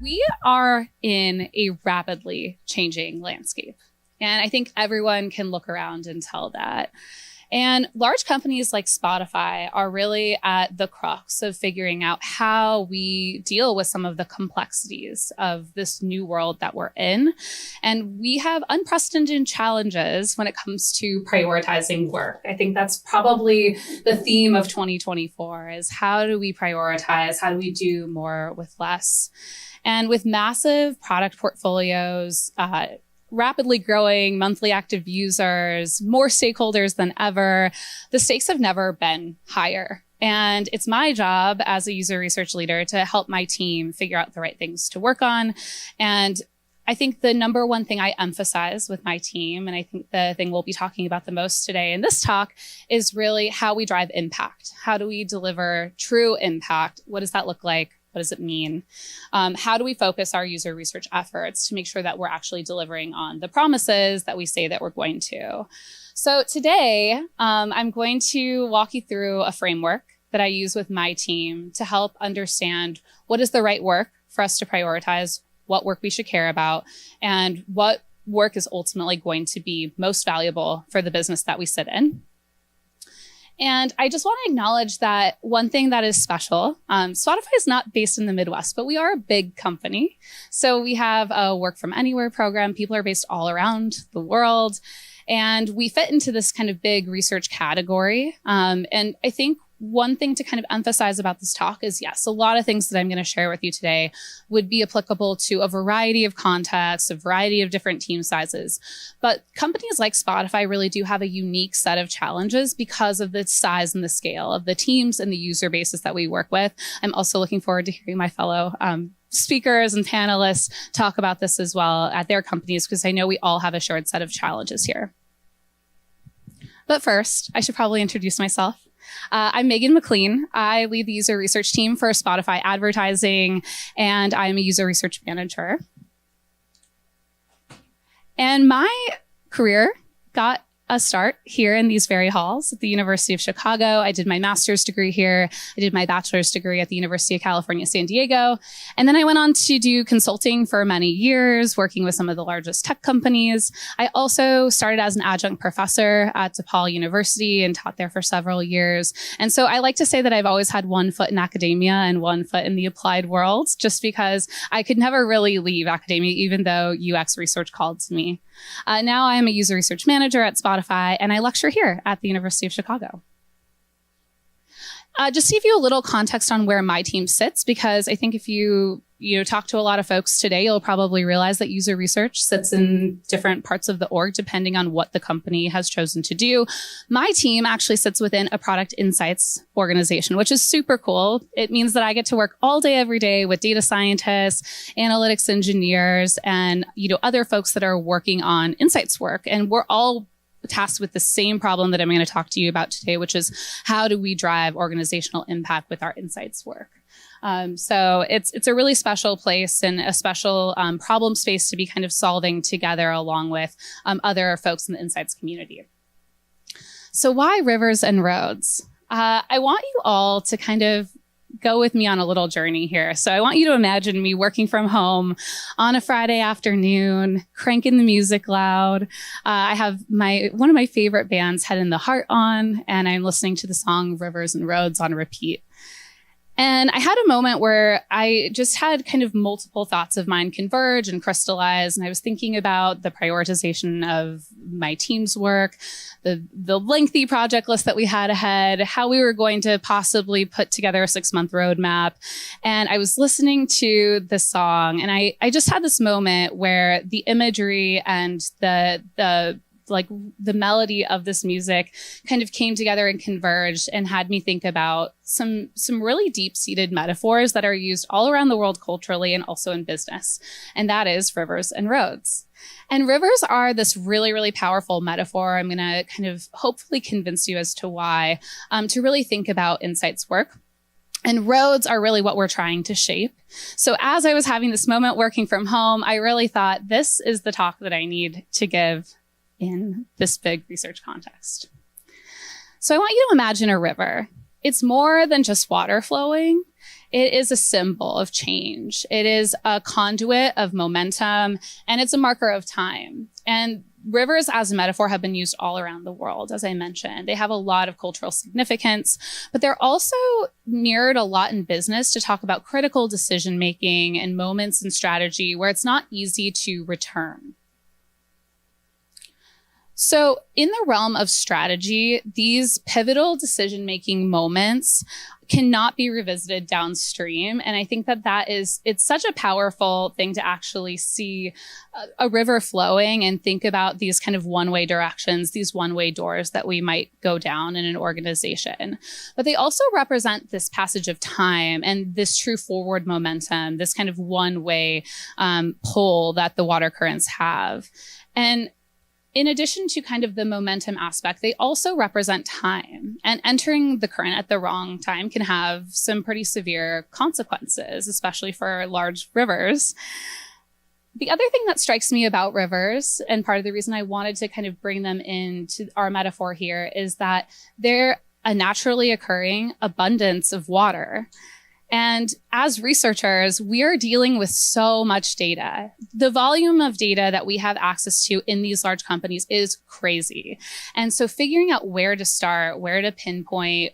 We are in a rapidly changing landscape, and I think everyone can look around and tell that. And large companies like Spotify are really at the crux of figuring out how we deal with some of the complexities of this new world that we're in. And we have unprecedented challenges when it comes to prioritizing work. I think that's probably the theme of 2024 is how do we prioritize? How do we do more with less? And with massive product portfolios, rapidly growing monthly active users, more stakeholders than ever, the stakes have never been higher. And it's my job as a user research leader to help my team figure out the right things to work on. And I think the number one thing I emphasize with my team, and I think the thing we'll be talking about the most today in this talk, is really how we drive impact. How do we deliver true impact? What does that look like? What does it mean? How do we focus our user research efforts to make sure that we're actually delivering on the promises that we say that we're going to? So today, I'm going to walk you through a framework that I use with my team to help understand what is the right work for us to prioritize, what work we should care about, and what work is ultimately going to be most valuable for the business that we sit in. And I just want to acknowledge that one thing that is special, Spotify is not based in the Midwest, but we are a big company. So we have a work from anywhere program. People are based all around the world. And we fit into this kind of big research category. And I think one thing to kind of emphasize about this talk is, yes, a lot of things that I'm going to share with you today would be applicable to a variety of contexts, a variety of different team sizes. But companies like Spotify really do have a unique set of challenges because of the size and the scale of the teams and the user bases that we work with. I'm also looking forward to hearing my fellow speakers and panelists talk about this as well at their companies, because I know we all have a shared set of challenges here. But first, I should probably introduce myself. I'm McLean. I lead the user research team for Spotify advertising, and I'm a user research manager. And my career got a start here in these very halls at the University of Chicago. I did my master's degree here. I did my bachelor's degree at the University of California, San Diego. And then I went on to do consulting for many years, working with some of the largest tech companies. I also started as an adjunct professor at DePaul University and taught there for several years. And so I like to say that I've always had one foot in academia and one foot in the applied world, just because I could never really leave academia, even though UX research called to me. Now I am a user research manager at Spotify, and I lecture here at the University of Chicago. Just to give you a little context on where my team sits, because I think if you talk to a lot of folks today, you'll probably realize that user research sits in different parts of the org depending on what the company has chosen to do. My team actually sits within a product insights organization, which is super cool. It means that I get to work all day, every day with data scientists, analytics engineers, and other folks that are working on insights work. And we're all tasked with the same problem that I'm going to talk to you about today, which is how do we drive organizational impact with our insights work? So it's a really special place and a special problem space to be kind of solving together along with other folks in the insights community. So why rivers and roads? I want you all to kind of go with me on a little journey here. So I want you to imagine me working from home on a Friday afternoon, cranking the music loud. I have one of my favorite bands, Head in the Heart, on, and I'm listening to the song Rivers and Roads on repeat. And I had a moment where I just had kind of multiple thoughts of mine converge and crystallize. And I was thinking about the prioritization of my team's work, the lengthy project list that we had ahead, how we were going to possibly put together a 6-month roadmap. And I was listening to the song, and I just had this moment where the imagery and the melody of this music kind of came together and converged and had me think about some really deep-seated metaphors that are used all around the world culturally and also in business. And that is rivers and roads. And rivers are this really, really powerful metaphor. I'm going to kind of hopefully convince you as to why, to really think about insights work. And roads are really what we're trying to shape. So as I was having this moment working from home, I really thought this is the talk that I need to give in this big research context. So I want you to imagine a river. it's more than just water flowing. It is a symbol of change. It is a conduit of momentum, and it's a marker of time. And rivers as a metaphor have been used all around the world, as I mentioned. They have a lot of cultural significance, but they're also mirrored a lot in business to talk about critical decision-making and moments in strategy where it's not easy to return. So in the realm of strategy, these pivotal decision-making moments cannot be revisited downstream. And I think it's such a powerful thing to actually see a river flowing and think about these kind of one-way directions, these one-way doors that we might go down in an organization. But they also represent this passage of time and this true forward momentum, this kind of one-way pull that the water currents have. And in addition to kind of the momentum aspect, they also represent time. And entering the current at the wrong time can have some pretty severe consequences, especially for large rivers. The other thing that strikes me about rivers, and part of the reason I wanted to kind of bring them into our metaphor here, is that they're a naturally occurring abundance of water. And as researchers, we are dealing with so much data. The volume of data that we have access to in these large companies is crazy. And so figuring out where to start, where to pinpoint,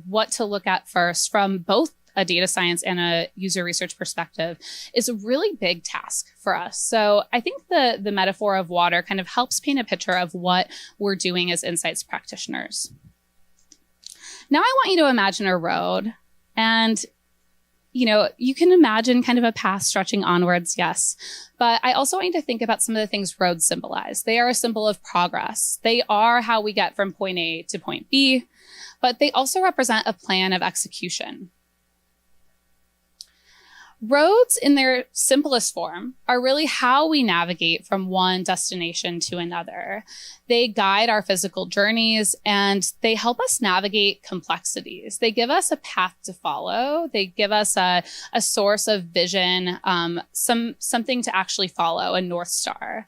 what to look at first from both a data science and a user research perspective is a really big task for us. So I think the metaphor of water kind of helps paint a picture of what we're doing as insights practitioners. Now I want you to imagine a road, and you can imagine kind of a path stretching onwards, yes. But I also want you to think about some of the things roads symbolize. They are a symbol of progress. They are how we get from point A to point B, but they also represent a plan of execution. Roads in their simplest form are really how we navigate from one destination to another. They guide our physical journeys and they help us navigate complexities. They give us a path to follow. They give us a source of vision, something to actually follow, a North Star.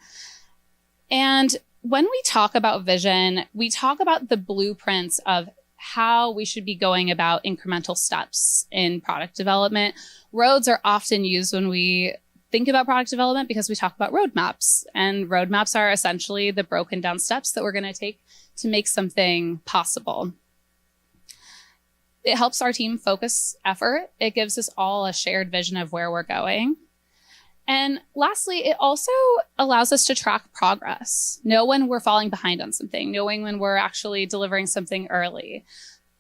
And when we talk about vision, we talk about the blueprints of how we should be going about incremental steps in product development. Roads are often used when we think about product development because we talk about roadmaps. And roadmaps are essentially the broken down steps that we're going to take to make something possible. It helps our team focus effort. It gives us all a shared vision of where we're going. And lastly, it also allows us to track progress, know when we're falling behind on something, knowing when we're actually delivering something early.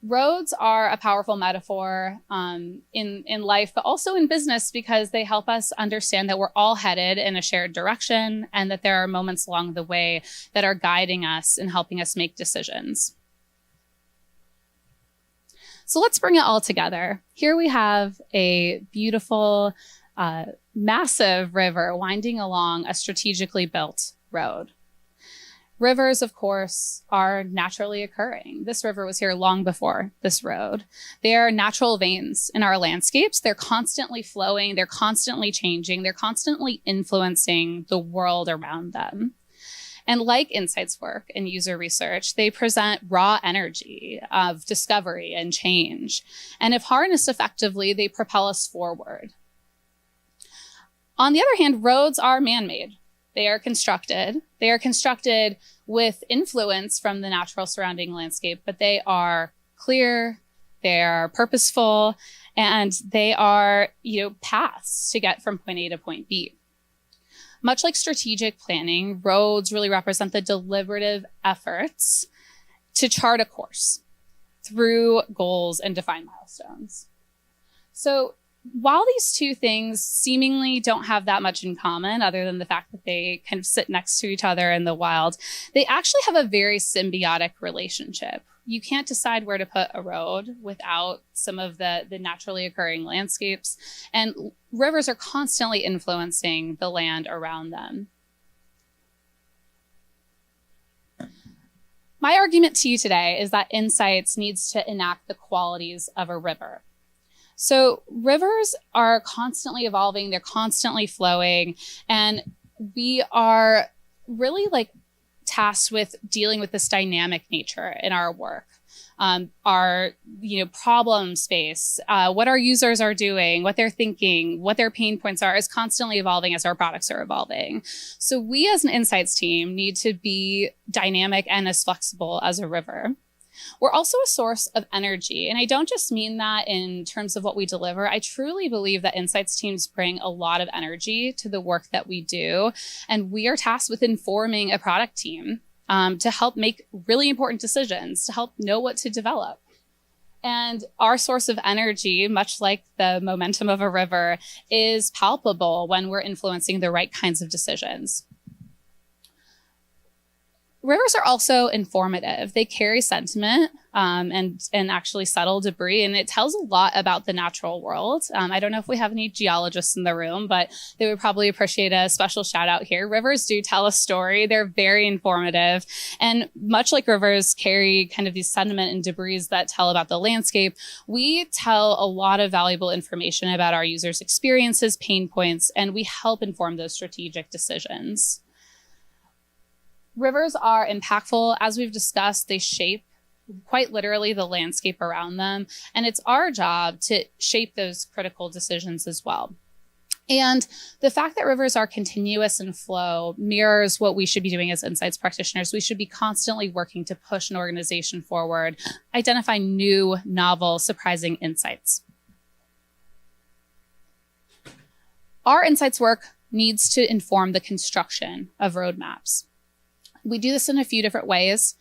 Roads are a powerful metaphor in life, but also in business because they help us understand that we're all headed in a shared direction and that there are moments along the way that are guiding us and helping us make decisions. So let's bring it all together. Here we have a beautiful, massive river winding along a strategically built road. Rivers, of course, are naturally occurring. This river was here long before this road. They are natural veins in our landscapes. They're constantly flowing. They're constantly changing. They're constantly influencing the world around them. And like insights work and user research, they present raw energy of discovery and change. And if harnessed effectively, they propel us forward. On the other hand, roads are man-made. They are constructed. They are constructed with influence from the natural surrounding landscape, but they are clear, they are purposeful, and they are, paths to get from point A to point B. Much like strategic planning, roads really represent the deliberative efforts to chart a course through goals and define milestones. So while these two things seemingly don't have that much in common, other than the fact that they kind of sit next to each other in the wild, they actually have a very symbiotic relationship. You can't decide where to put a road without some of the naturally occurring landscapes, and rivers are constantly influencing the land around them. My argument to you today is that insights needs to enact the qualities of a river. So rivers are constantly evolving, they're constantly flowing, and we are really tasked with dealing with this dynamic nature in our work. our problem space, what our users are doing, what they're thinking, what their pain points are, is constantly evolving as our products are evolving. So we as an insights team need to be dynamic and as flexible as a river. We're also a source of energy. And I don't just mean that in terms of what we deliver. I truly believe that insights teams bring a lot of energy to the work that we do. And we are tasked with informing a product team to help make really important decisions, to help know what to develop. And our source of energy, much like the momentum of a river, is palpable when we're influencing the right kinds of decisions. Rivers are also informative. They carry sentiment and actually settle debris, and it tells a lot about the natural world. I don't know if we have any geologists in the room, but they would probably appreciate a special shout out here. Rivers do tell a story. They're very informative. And much like rivers carry kind of these sediment and debris that tell about the landscape, we tell a lot of valuable information about our users' experiences, pain points, and we help inform those strategic decisions. Rivers are impactful. As we've discussed, they shape quite literally the landscape around them. And it's our job to shape those critical decisions as well. And the fact that rivers are continuous in flow mirrors what we should be doing as insights practitioners. We should be constantly working to push an organization forward, identify new, novel, surprising insights. Our insights work needs to inform the construction of roadmaps. We do this in a few different ways.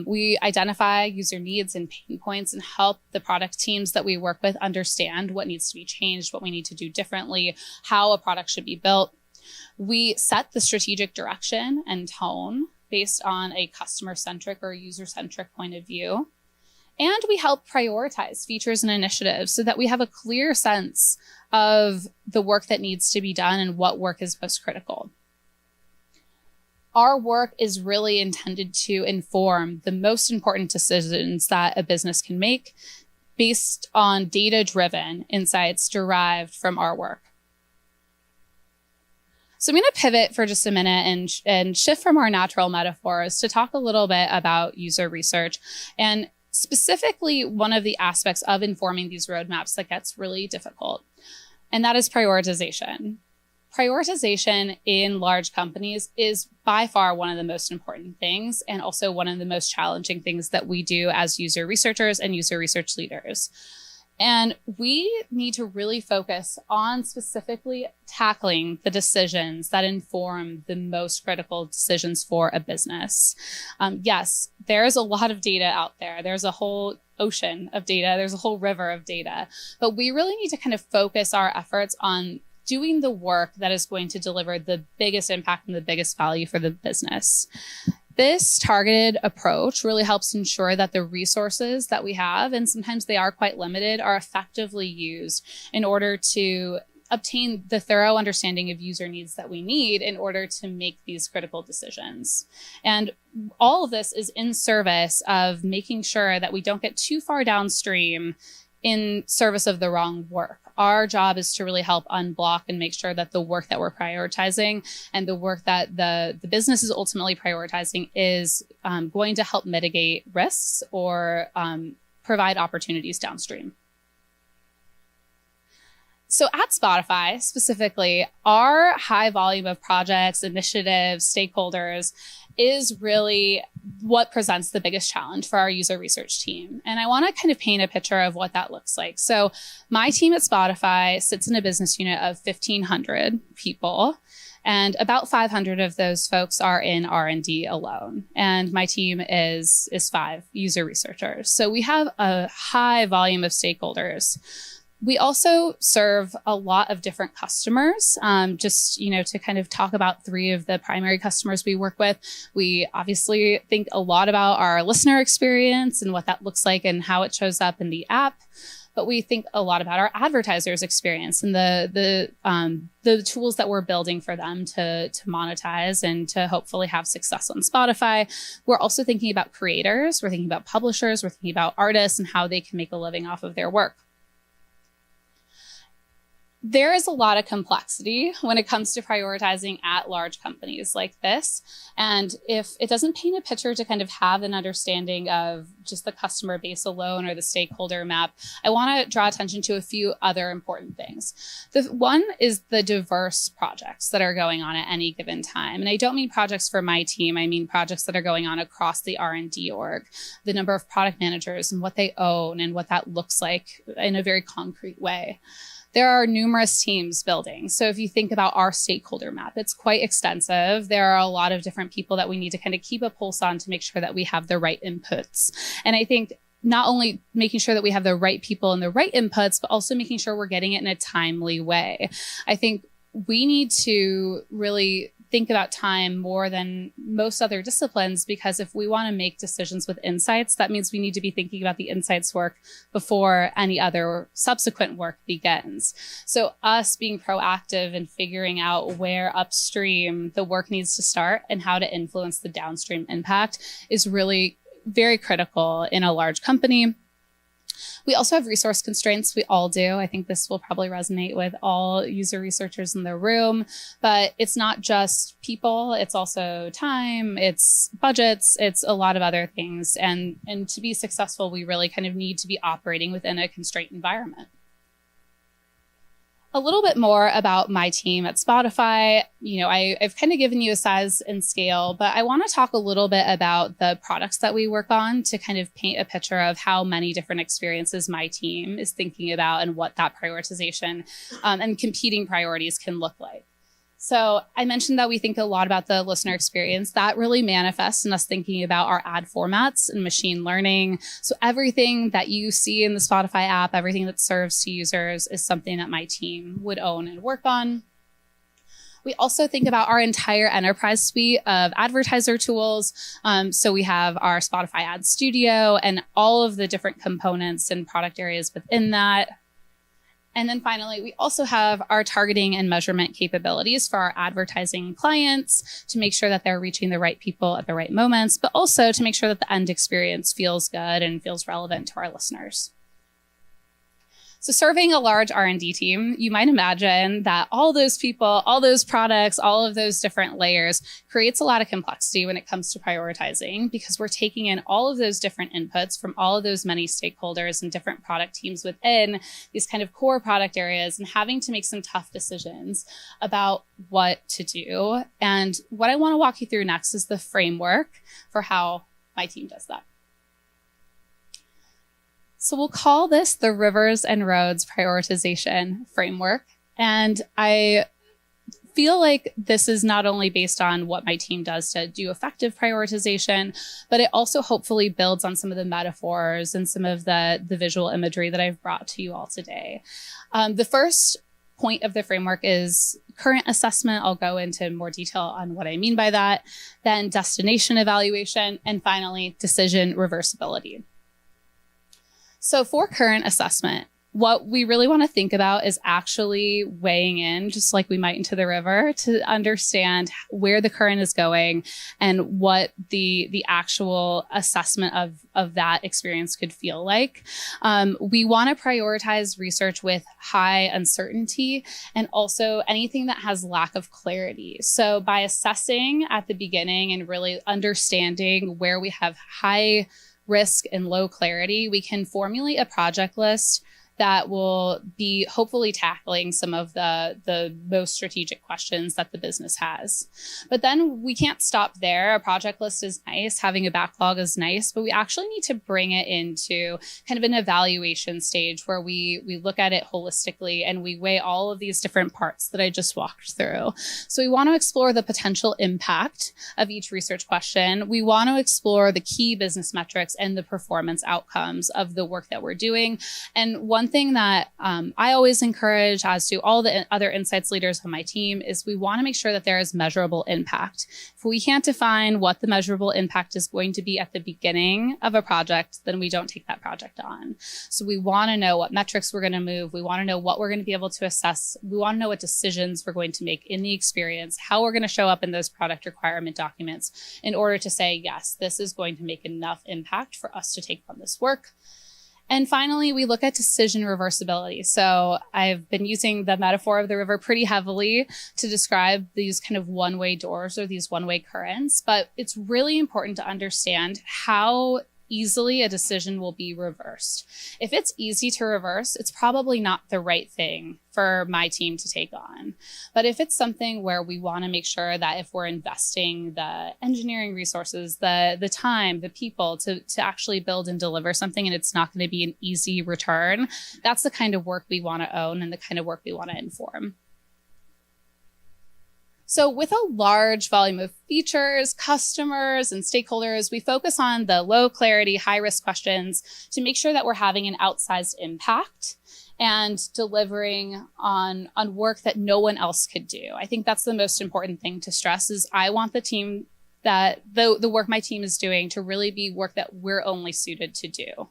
We identify user needs and pain points and help the product teams that we work with understand what needs to be changed, what we need to do differently, how a product should be built. We set the strategic direction and tone based on a customer-centric or user-centric point of view. And we help prioritize features and initiatives so that we have a clear sense of the work that needs to be done and what work is most critical. Our work is really intended to inform the most important decisions that a business can make based on data-driven insights derived from our work. So I'm going to pivot for just a minute and shift from our natural metaphors to talk a little bit about user research, and specifically one of the aspects of informing these roadmaps that gets really difficult, and that is prioritization. Prioritization in large companies is by far one of the most important things, and also one of the most challenging things that we do as user researchers and user research leaders. And we need to really focus on specifically tackling the decisions that inform the most critical decisions for a business. Yes, there is a lot of data out there. There's a whole ocean of data. There's a whole river of data. But we really need to kind of focus our efforts on doing the work that is going to deliver the biggest impact and the biggest value for the business. This targeted approach really helps ensure that the resources that we have, and sometimes they are quite limited, are effectively used in order to obtain the thorough understanding of user needs that we need in order to make these critical decisions. And all of this is in service of making sure that we don't get too far downstream in service of the wrong work. Our job is to really help unblock and make sure that the work that we're prioritizing and the work that the business is ultimately prioritizing is going to help mitigate risks or provide opportunities downstream. So at Spotify specifically, our high volume of projects, initiatives, stakeholders is really what presents the biggest challenge for our user research team. And I want to kind of paint a picture of what that looks like. So my team at Spotify sits in a business unit of 1,500 people, and about 500 of those folks are in R&D alone. And my team is 5 user researchers. So we have a high volume of stakeholders. We also serve a lot of different customers. To kind of talk about 3 of the primary customers we work with. We obviously think a lot about our listener experience and what that looks like and how it shows up in the app. But we think a lot about our advertisers' experience and the tools that we're building for them to monetize and to hopefully have success on Spotify. We're also thinking about creators. We're thinking about publishers. We're thinking about artists and how they can make a living off of their work. There is a lot of complexity when it comes to prioritizing at large companies like this. And if it doesn't paint a picture to kind of have an understanding of just the customer base alone or the stakeholder map, I want to draw attention to a few other important things. The one is the diverse projects that are going on at any given time. And I don't mean projects for my team. I mean projects that are going on across the R&D org, the number of product managers and what they own and what that looks like in a very concrete way. There are numerous teams building. So if you think about our stakeholder map, it's quite extensive. There are a lot of different people that we need to kind of keep a pulse on to make sure that we have the right inputs. And I think not only making sure that we have the right people and the right inputs, but also making sure we're getting it in a timely way. I think we need to really think about time more than most other disciplines, because if we want to make decisions with insights, that means we need to be thinking about the insights work before any other subsequent work begins. So us being proactive and figuring out where upstream the work needs to start and how to influence the downstream impact is really very critical in a large company. We also have resource constraints. We all do. I think this will probably resonate with all user researchers in the room, but it's not just people. It's also time, it's budgets, it's a lot of other things. And to be successful, we really kind of need to be operating within a constrained environment. A little bit more about my team at Spotify. I've kind of given you a size and scale, but I want to talk a little bit about the products that we work on to kind of paint a picture of how many different experiences my team is thinking about and what that prioritization and competing priorities can look like. So I mentioned that we think a lot about the listener experience. That really manifests in us thinking about our ad formats and machine learning. So everything that you see in the Spotify app, everything that serves to users is something that my team would own and work on. We also think about our entire enterprise suite of advertiser tools. So we have our Spotify Ad Studio and all of the different components and product areas within that. And then finally, we also have our targeting and measurement capabilities for our advertising clients to make sure that they're reaching the right people at the right moments, but also to make sure that the end experience feels good and feels relevant to our listeners. So serving a large R&D team, you might imagine that all those people, all those products, all of those different layers creates a lot of complexity when it comes to prioritizing, because we're taking in all of those different inputs from all of those many stakeholders and different product teams within these kind of core product areas and having to make some tough decisions about what to do. And what I want to walk you through next is the framework for how my team does that. So we'll call this the Rivers and Roads Prioritization Framework. And I feel like this is not only based on what my team does to do effective prioritization, but it also hopefully builds on some of the metaphors and some of the visual imagery that I've brought to you all today. The first point of the framework is current assessment. I'll go into more detail on what I mean by that. Then destination evaluation, and finally, decision reversibility. So for current assessment, what we really want to think about is actually weighing in, just like we might into the river, to understand where the current is going and what the actual assessment of that experience could feel like. We want to prioritize research with high uncertainty and also anything that has lack of clarity. So by assessing at the beginning and really understanding where we have high risk and low clarity, we can formulate a project list that will be hopefully tackling some of the most strategic questions that the business has. But then we can't stop there. A project list is nice, having a backlog is nice, but we actually need to bring it into kind of an evaluation stage where we look at it holistically and we weigh all of these different parts that I just walked through. So we want to explore the potential impact of each research question. We want to explore the key business metrics and the performance outcomes of the work that we're doing. And one thing that I always encourage, as do all the other insights leaders on my team, is we want to make sure that there is measurable impact. If we can't define what the measurable impact is going to be at the beginning of a project, then we don't take that project on. So we want to know what metrics we're going to move. We want to know what we're going to be able to assess. We want to know what decisions we're going to make in the experience, how we're going to show up in those product requirement documents in order to say, yes, this is going to make enough impact for us to take on this work. And finally, we look at decision reversibility. So I've been using the metaphor of the river pretty heavily to describe these kind of one-way doors or these one-way currents, but it's really important to understand how easily a decision will be reversed. If it's easy to reverse, it's probably not the right thing for my team to take on. But if it's something where we want to make sure that if we're investing the engineering resources, the time, the people to actually build and deliver something, and it's not going to be an easy return, that's the kind of work we want to own and the kind of work we want to inform. So with a large volume of features, customers, and stakeholders, we focus on the low clarity, high risk questions to make sure that we're having an outsized impact and delivering on work that no one else could do. I think that's the most important thing to stress is I want the team that the work my team is doing to really be work that we're only suited to do.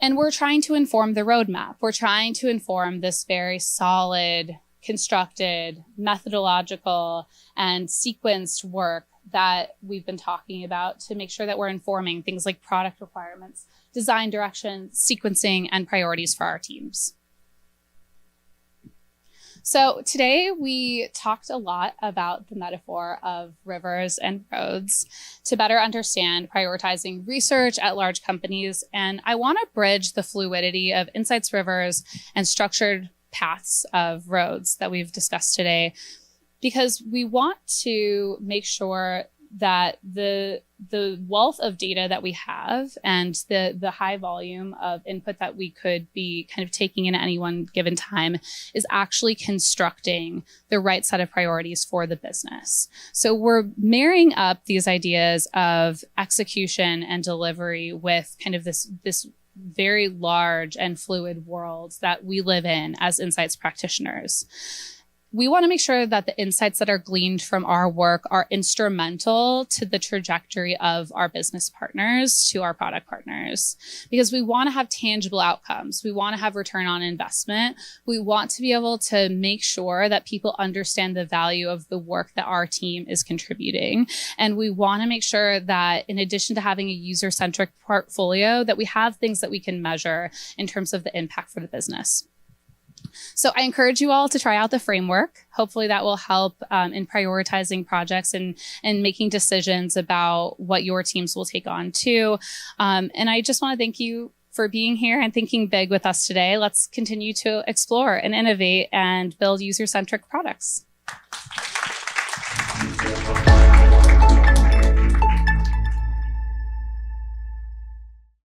And we're trying to inform the roadmap. We're trying to inform this very solid, constructed, methodological, and sequenced work that we've been talking about to make sure that we're informing things like product requirements, design direction, sequencing, and priorities for our teams. So today we talked a lot about the metaphor of rivers and roads to better understand prioritizing research at large companies. And I want to bridge the fluidity of insights rivers and structured paths of roads that we've discussed today, because we want to make sure that the wealth of data that we have and the high volume of input that we could be kind of taking in at any one given time is actually constructing the right set of priorities for the business. So we're marrying up these ideas of execution and delivery with kind of this very large and fluid world that we live in as insights practitioners. We want to make sure that the insights that are gleaned from our work are instrumental to the trajectory of our business partners, to our product partners, because we want to have tangible outcomes. We want to have return on investment. We want to be able to make sure that people understand the value of the work that our team is contributing. And we want to make sure that in addition to having a user-centric portfolio, that we have things that we can measure in terms of the impact for the business. So I encourage you all to try out the framework. Hopefully that will help in prioritizing projects and making decisions about what your teams will take on too. And I just want to thank you for being here and thinking big with us today. Let's continue to explore and innovate and build user-centric products.